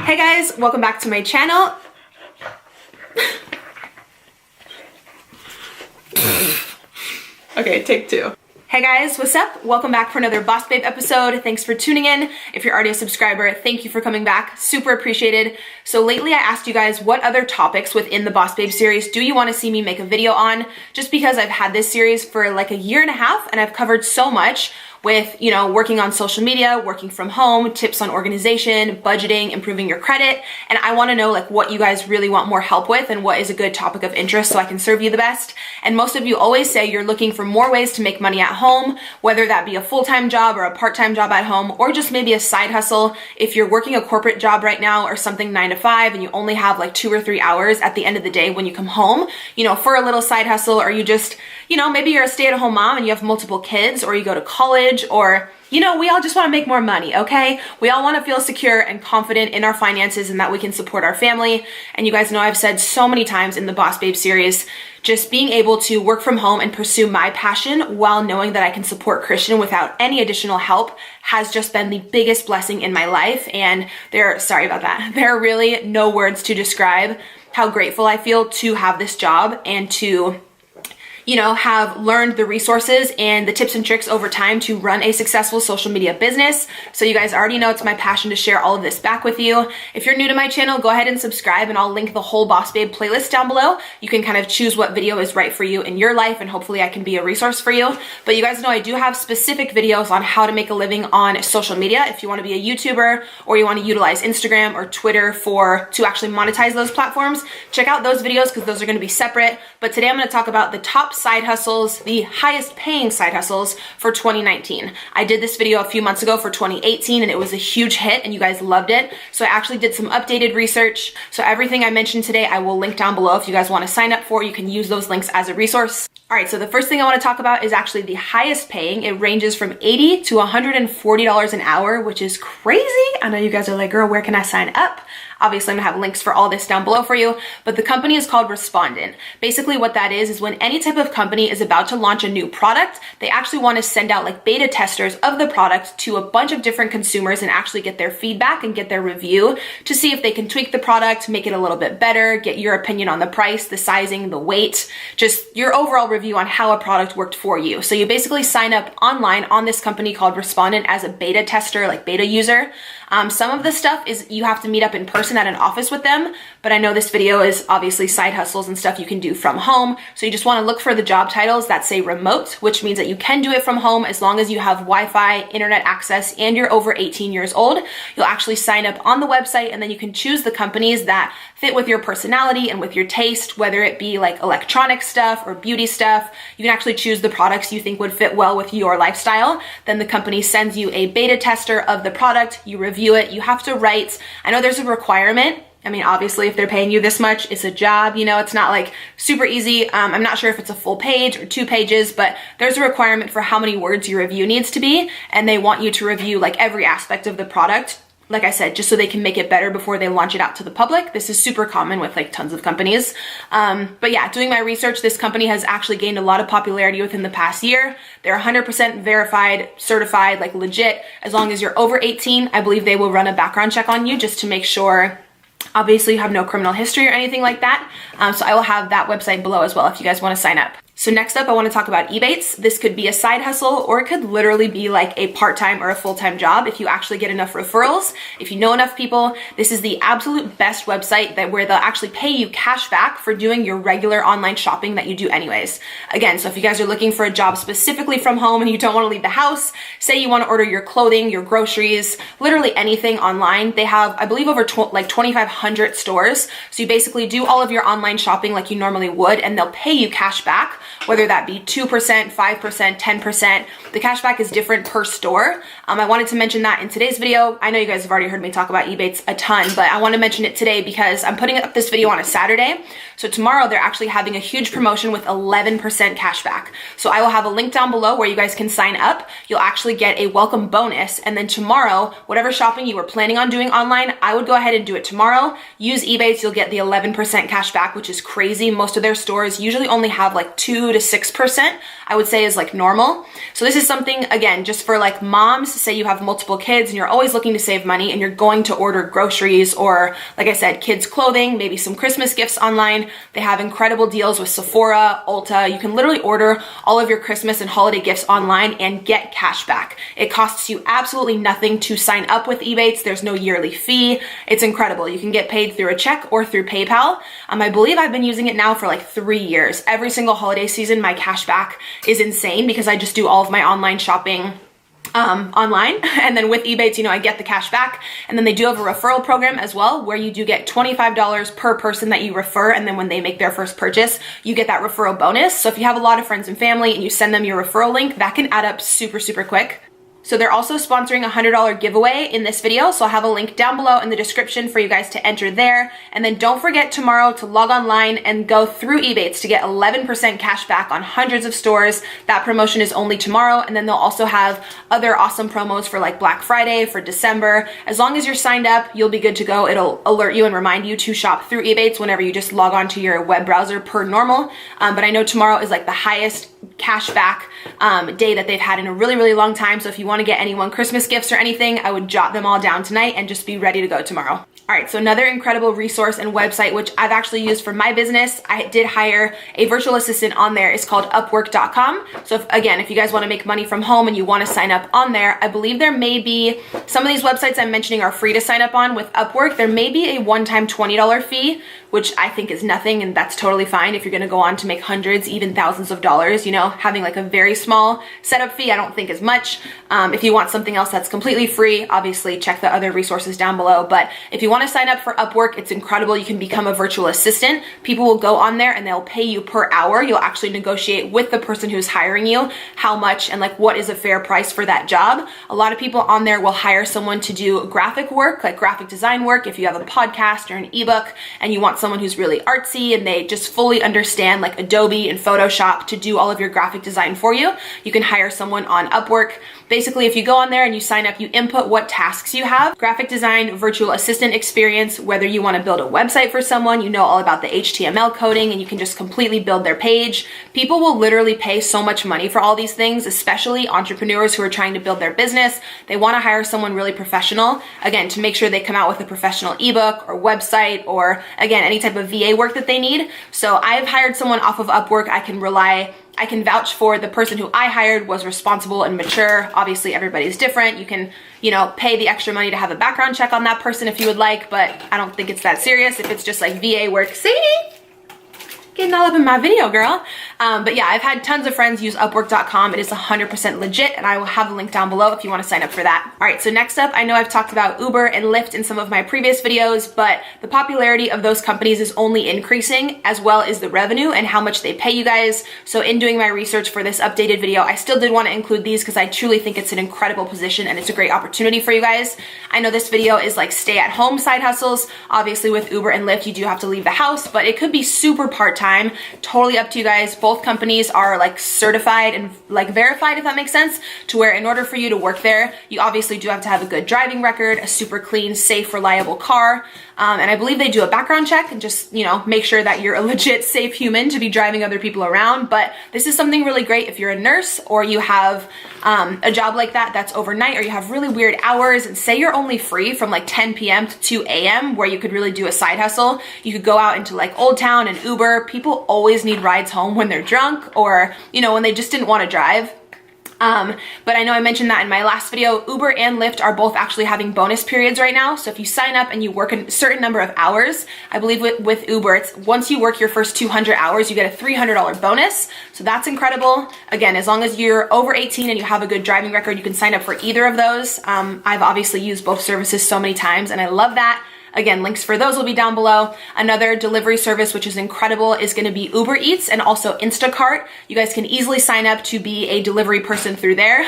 Hey guys, welcome back to my channel. Okay, take two. Hey guys, what's up? Welcome back for another Boss Babe episode. Thanks for tuning in. If you're already a subscriber, thank you for coming back. Super appreciated. So lately I asked you guys what other topics within the Boss Babe series do you want to see me make a video on? Just because I've had this series for like a year and a half and I've covered so much with, you know, working on social media, working from home, tips on organization, budgeting, improving your credit. And I want to know like what you guys really want more help with and what is a good topic of interest so I can serve you the best. And most of you always say you're looking for more ways to make money at home, whether that be a full-time job or a part-time job at home, or just maybe a side hustle. If you're working a corporate job right now or something 9 to 5 and you only have like 2 or 3 hours at the end of the day when you come home, you know, for a little side hustle, or you just, you know, maybe you're a stay-at-home mom and you have multiple kids, or you go to college, or, you know, we all just want to make more money, okay? We all want to feel secure and confident in our finances and that we can support our family. And you guys know I've said so many times in the Boss Babe series, just being able to work from home and pursue my passion while knowing that I can support Christian without any additional help has just been the biggest blessing in my life. And sorry about that. There are really no words to describe how grateful I feel to have this job and to, you know, have learned the resources and the tips and tricks over time to run a successful social media business. So you guys already know it's my passion to share all of this back with you. If you're new to my channel, go ahead and subscribe and I'll link the whole Boss Babe playlist down below. You can kind of choose what video is right for you in your life and hopefully I can be a resource for you. But you guys know I do have specific videos on how to make a living on social media. If you want to be a YouTuber or you want to utilize Instagram or Twitter to actually monetize those platforms, check out those videos because those are going to be separate. But today I'm going to talk about the top side hustles, the highest paying side hustles for 2019. I did this video a few months ago for 2018 and it was a huge hit and you guys loved it. So I actually did some updated research. So everything I mentioned today, I will link down below. If you guys want to sign up for, you can use those links as a resource. All right, so the first thing I want to talk about is actually the highest paying. It ranges from $80 to $140 an hour, which is crazy. I know you guys are like, girl, where can I sign up? Obviously, I'm gonna have links for all this down below for you, but the company is called Respondent. Basically what that is when any type of company is about to launch a new product, they actually want to send out like beta testers of the product to a bunch of different consumers and actually get their feedback and get their review to see if they can tweak the product, make it a little bit better, get your opinion on the price, the sizing, the weight, just your overall review on how a product worked for you. So you basically sign up online on this company called Respondent as a beta tester, like beta user. Some of the stuff is you have to meet up in person at an office with them, but I know this video is obviously side hustles and stuff you can do from home. So you just want to look for the job titles that say remote, which means that you can do it from home as long as you have Wi-Fi, internet access, and you're over 18 years old. You'll actually sign up on the website and then you can choose the companies that fit with your personality and with your taste, whether it be like electronic stuff or beauty stuff. You can actually choose the products you think would fit well with your lifestyle. Then the company sends you a beta tester of the product, you review it, you have to write. I know there's a requirement. I mean, obviously, if they're paying you this much, it's a job, you know, it's not like super easy. I'm not sure if it's a full page or 2 pages, but there's a requirement for how many words your review needs to be. And they want you to review like every aspect of the product. Like I said, just so they can make it better before they launch it out to the public. This is super common with like tons of companies. But yeah, doing my research, this company has actually gained a lot of popularity within the past year. They're 100% verified, certified, like legit. As long as you're over 18, I believe they will run a background check on you just to make sure obviously you have no criminal history or anything like that. So I will have that website below as well if you guys want to sign up. So next up, I want to talk about Ebates. This could be a side hustle or it could literally be like a part-time or a full-time job if you actually get enough referrals. If you know enough people, this is the absolute best website where they'll actually pay you cash back for doing your regular online shopping that you do anyways. Again, so if you guys are looking for a job specifically from home and you don't want to leave the house, say you want to order your clothing, your groceries, literally anything online, they have, I believe, over like 2,500 stores. So you basically do all of your online shopping like you normally would and they'll pay you cash back, whether that be 2%, 5%, 10%. The cashback is different per store. I wanted to mention that in today's video. I know you guys have already heard me talk about Ebates a ton, but I want to mention it today because I'm putting up this video on a Saturday. So tomorrow they're actually having a huge promotion with 11% cashback. So I will have a link down below where you guys can sign up. You'll actually get a welcome bonus. And then tomorrow, whatever shopping you were planning on doing online, I would go ahead and do it tomorrow. Use Ebates, you'll get the 11% cashback, which is crazy. Most of their stores usually only have like 2 2 to 6%, I would say is like normal. So this is something, again, just for like moms, say you have multiple kids and you're always looking to save money and you're going to order groceries or, like I said, kids clothing, maybe some Christmas gifts online. They have incredible deals with Sephora, Ulta. You can literally order all of your Christmas and holiday gifts online and get cash back. It costs you absolutely nothing to sign up with Ebates. There's no yearly fee. It's incredible. You can get paid through a check or through PayPal. I believe I've been using it now for like 3 years. Every single holiday season, my cash back is insane because I just do all of my online shopping online. And then with Ebates, you know, I get the cash back. And then they do have a referral program as well, where you do get $25 per person that you refer. And then when they make their first purchase, you get that referral bonus. So if you have a lot of friends and family and you send them your referral link, that can add up super, super quick. So they're also sponsoring a $100 giveaway in this video. So I'll have a link down below in the description for you guys to enter there. And then don't forget tomorrow to log online and go through Ebates to get 11% cash back on hundreds of stores. That promotion is only tomorrow. And then they'll also have other awesome promos for like Black Friday, for December. As long as you're signed up, you'll be good to go. It'll alert you and remind you to shop through Ebates whenever you just log on to your web browser per normal. But I know tomorrow is like the highest cash back day that they've had in a really, really long time. So if you want to get anyone Christmas gifts or anything, I would jot them all down tonight and just be ready to go tomorrow. All right, so another incredible resource and website, which I've actually used for my business. I did hire a virtual assistant on there. It's called Upwork.com. So if you guys want to make money from home and you want to sign up on there, I believe there may be, some of these websites I'm mentioning are free to sign up on. With Upwork, there may be a one-time $20 fee, which I think is nothing, and that's totally fine if you're going to go on to make hundreds, even thousands of dollars. You know, having like a very small setup fee, I don't think is much. If you want something else that's completely free, obviously check the other resources down below. But if you want to sign up for Upwork, it's incredible. You can become a virtual assistant. People will go on there and they'll pay you per hour. You'll actually negotiate with the person who's hiring you how much and like what is a fair price for that job. A lot of people on there will hire someone to do graphic work, like graphic design work. If you have a podcast or an ebook and you want someone who's really artsy and they just fully understand like Adobe and Photoshop to do all of your graphic design for you, you can hire someone on Upwork. Basically, if you go on there and you sign up, you input what tasks you have, graphic design, virtual assistant experience, whether you want to build a website for someone, you know all about the HTML coding and you can just completely build their page. People will literally pay so much money for all these things, especially entrepreneurs who are trying to build their business. They want to hire someone really professional, again, to make sure they come out with a professional ebook or website or, again, any type of VA work that they need. So I've hired someone off of Upwork. I can vouch for the person who I hired was responsible and mature. Obviously, everybody's different. You can, you know, pay the extra money to have a background check on that person if you would like, but I don't think it's that serious if it's just like VA work. Sadie, getting all up in my video, girl. But yeah, I've had tons of friends use Upwork.com. It is 100% legit, and I will have the link down below if you want to sign up for that. All right, so next up, I know I've talked about Uber and Lyft in some of my previous videos, but the popularity of those companies is only increasing, as well as the revenue and how much they pay you guys. So in doing my research for this updated video, I still did want to include these because I truly think it's an incredible position and it's a great opportunity for you guys. I know this video is like stay-at-home side hustles. Obviously with Uber and Lyft, you do have to leave the house, but it could be super part-time. Totally up to you guys. Both companies are like certified and like verified, if that makes sense, to where in order for you to work there, you obviously do have to have a good driving record, a super clean, safe, reliable car. And I believe they do a background check and just, you know, make sure that you're a legit safe human to be driving other people around. But this is something really great if you're a nurse or you have a job like that that's overnight, or you have really weird hours, and say you're only free from like 10 p.m. to 2 a.m. where you could really do a side hustle. You could go out into like Old Town and Uber. People always need rides home when they're drunk or, you know, when they just didn't want to drive. But I know I mentioned that in my last video. Uber and Lyft are both actually having bonus periods right now. So if you sign up and you work a certain number of hours, I believe with Uber, it's once you work your first 200 hours, you get a $300 bonus. So that's incredible. Again, as long as you're over 18 and you have a good driving record, you can sign up for either of those. I've obviously used both services so many times and I love that. Again, links for those will be down below. Another delivery service, which is incredible, is going to be Uber Eats and also Instacart. You guys can easily sign up to be a delivery person through there.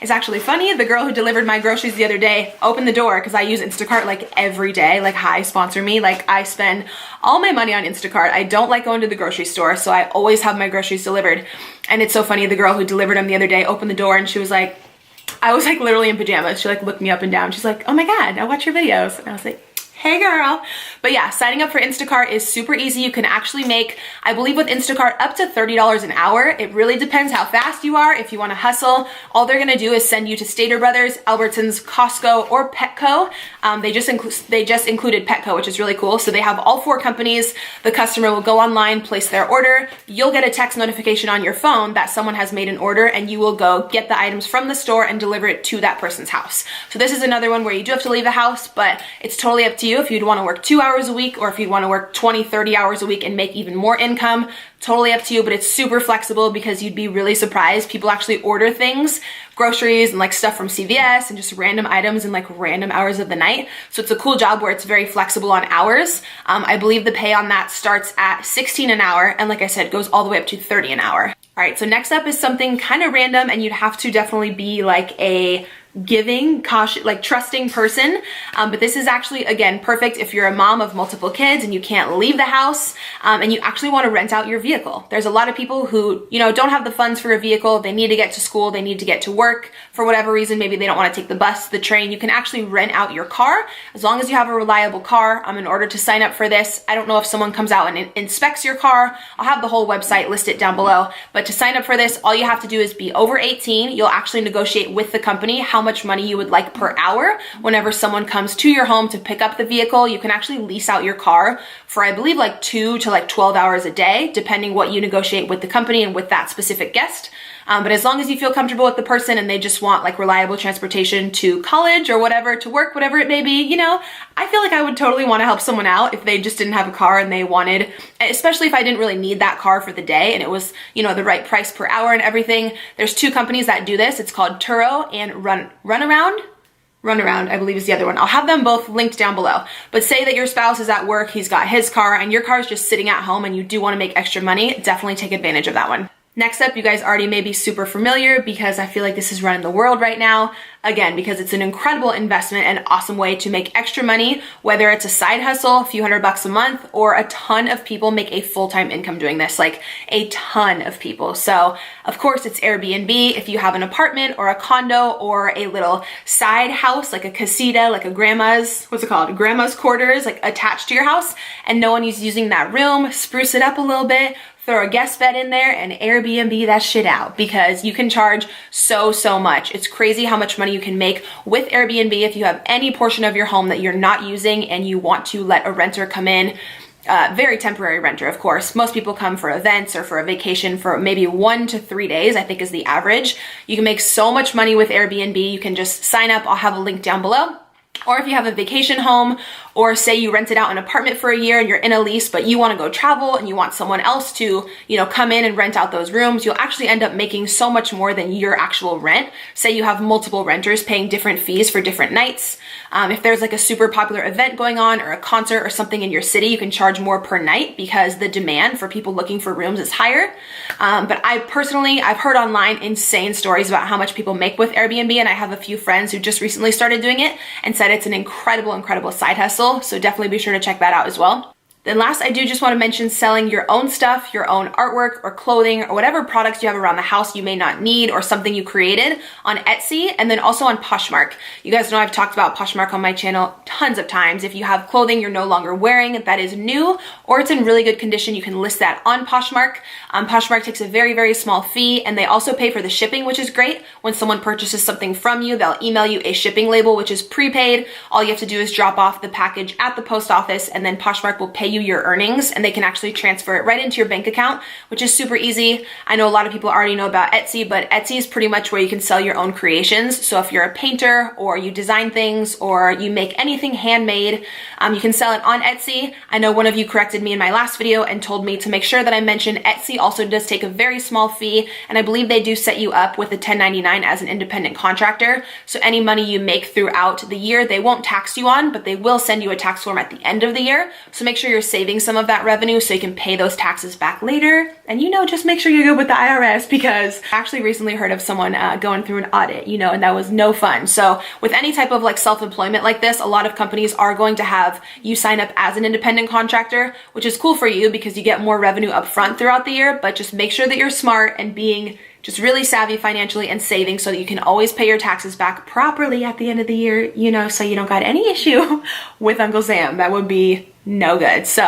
It's actually funny. The girl who delivered my groceries the other day opened the door because I use Instacart like every day. Like, hi, sponsor me. Like, I spend all my money on Instacart. I don't like going to the grocery store, so I always have my groceries delivered. And it's so funny. The girl who delivered them the other day opened the door and she was like, I was like literally in pajamas. She like looked me up and down. She's like, oh my God, I watch your videos. And I was like, Hey girl. But yeah, signing up for Instacart is super easy. You can actually make, I believe with Instacart, up to $30 an hour. It really depends how fast you are. If you want to hustle, all they're going to do is send you to Stater Brothers, Albertsons, Costco, or Petco. They just included Petco, which is really cool. So they have all 4 companies. The customer will go online, place their order. You'll get a text notification on your phone that someone has made an order, and you will go get the items from the store and deliver it to that person's house. So this is another one where you do have to leave the house, but it's totally up to you if you'd want to work 2 hours a week or if you'd want to work 20, 30 hours a week and make even more income. Totally up to you, but it's super flexible because you'd be really surprised. People actually order things, groceries and like stuff from CVS and just random items in like random hours of the night. So it's a cool job where it's very flexible on hours. I believe the pay on that starts at 16 an hour and like I said, goes all the way up to 30 an hour. All right, so next up is something kind of random and you'd have to definitely be like a giving, cautious, like trusting person. But this is actually, again, perfect if you're a mom of multiple kids and you can't leave the house and you actually want to rent out your vehicle. There's a lot of people who, you know, don't have the funds for a vehicle. They need to get to school. They need to get to work for whatever reason. Maybe they don't want to take the bus, the train. You can actually rent out your car as long as you have a reliable car. In order to sign up for this, I don't know if someone comes out and inspects your car. I'll have the whole website listed down below. But to sign up for this, all you have to do is be over 18. You'll actually negotiate with the company how much money you would like per hour. Whenever someone comes to your home to pick up the vehicle, you can actually lease out your car for, I believe, like 2 to like 12 hours a day, depending what you negotiate with the company and with that specific guest. But as long as you feel comfortable with the person and they just want like reliable transportation to college or whatever, to work, whatever it may be, you know, I feel like I would totally want to help someone out if they just didn't have a car and they wanted, especially if I didn't really need that car for the day and it was, you know, the right price per hour and everything. There's 2 companies that do this. It's called Turo and Runaround, I believe is the other one. I'll have them both linked down below. But say that your spouse is at work, he's got his car, and your car is just sitting at home and you do want to make extra money, definitely take advantage of that one. Next up, you guys already may be super familiar because I feel like this is running the world right now. Again, because it's an incredible investment and awesome way to make extra money, whether it's a side hustle, a few $100 a month, or a ton of people make a full-time income doing this, like a ton of people. So of course it's Airbnb. If you have an apartment or a condo or a little side house, like a casita, like a grandma's, what's it called? Grandma's quarters, like attached to your house, and no one is using that room, spruce it up a little bit, throw a guest bed in there and Airbnb that shit out because you can charge so much. It's crazy how much money you can make with Airbnb if you have any portion of your home that you're not using and you want to let a renter come in. Very temporary renter, of course. Most people come for events or for a vacation for maybe 1 to 3 days, I think is the average. You can make so much money with Airbnb. You can just sign up. I'll have a link down below. Or if you have a vacation home, or say you rented out an apartment for a year and you're in a lease, but you want to go travel and you want someone else to, you know, come in and rent out those rooms, you'll actually end up making so much more than your actual rent. Say you have multiple renters paying different fees for different nights. If there's like a super popular event going on or a concert or something in your city, you can charge more per night because the demand for people looking for rooms is higher. But I've heard online insane stories about how much people make with Airbnb, and I have a few friends who just recently started doing it and said it's an incredible side hustle. So definitely be sure to check that out as well. Then last, I do just want to mention selling your own stuff, your own artwork or clothing or whatever products you have around the house you may not need or something you created on Etsy, and then also on Poshmark. You guys know I've talked about Poshmark on my channel tons of times. If you have clothing you're no longer wearing that is new or it's in really good condition, you can list that on Poshmark. Poshmark takes a very small fee, and they also pay for the shipping, which is great. When someone purchases something from you, they'll email you a shipping label, which is prepaid. All you have to do is drop off the package at the post office, and then Poshmark will pay you your earnings, and they can actually transfer it right into your bank account, which is super easy. I know a lot of people already know about Etsy, but Etsy is pretty much where you can sell your own creations. So if you're a painter or you design things or you make anything handmade, you can sell it on Etsy. I know one of you corrected me in my last video and told me to make sure that I mention Etsy also does take a very small fee, and I believe they do set you up with a 1099 as an independent contractor. So any money you make throughout the year, they won't tax you on, but they will send you a tax form at the end of the year. So make sure you're saving some of that revenue so you can pay those taxes back later. And you know, just make sure you're good with the IRS, because I actually recently heard of someone going through an audit, you know, and that was no fun. So with any type of like self-employment like this, a lot of companies are going to have you sign up as an independent contractor, which is cool for you because you get more revenue up front throughout the year, but just make sure that you're smart and being just really savvy financially and saving so that you can always pay your taxes back properly at the end of the year, you know, so you don't got any issue with Uncle Sam. That would be no good. So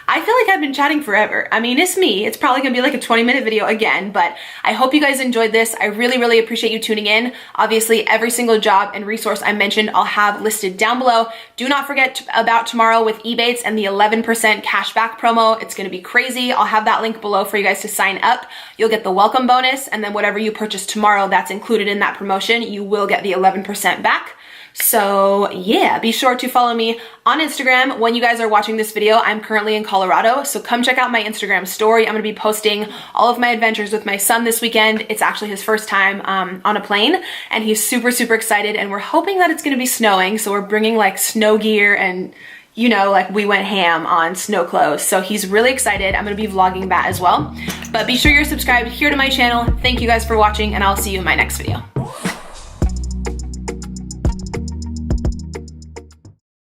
I feel like I've been chatting forever. I mean, it's me. It's probably gonna be like a 20-minute video again, but I hope you guys enjoyed this. I really, really appreciate you tuning in. Obviously, every single job and resource I mentioned, I'll have listed down below. Do not forget about tomorrow with Ebates and the 11% cashback promo. It's gonna be crazy. I'll have that link below for you guys to sign up. You'll get the welcome bonus, and then whatever you purchase tomorrow that's included in that promotion, you will get the 11% back. So yeah, be sure to follow me on Instagram. When you guys are watching this video, I'm currently in Colorado, so come check out my Instagram story. I'm gonna be posting all of my adventures with my son this weekend. It's actually his first time on a plane, and he's super, super excited, and we're hoping that it's gonna be snowing, so we're bringing like snow gear and, you know, like we went ham on snow clothes. So he's really excited. I'm gonna be vlogging that as well. But be sure you're subscribed here to my channel. Thank you guys for watching, and I'll see you in my next video.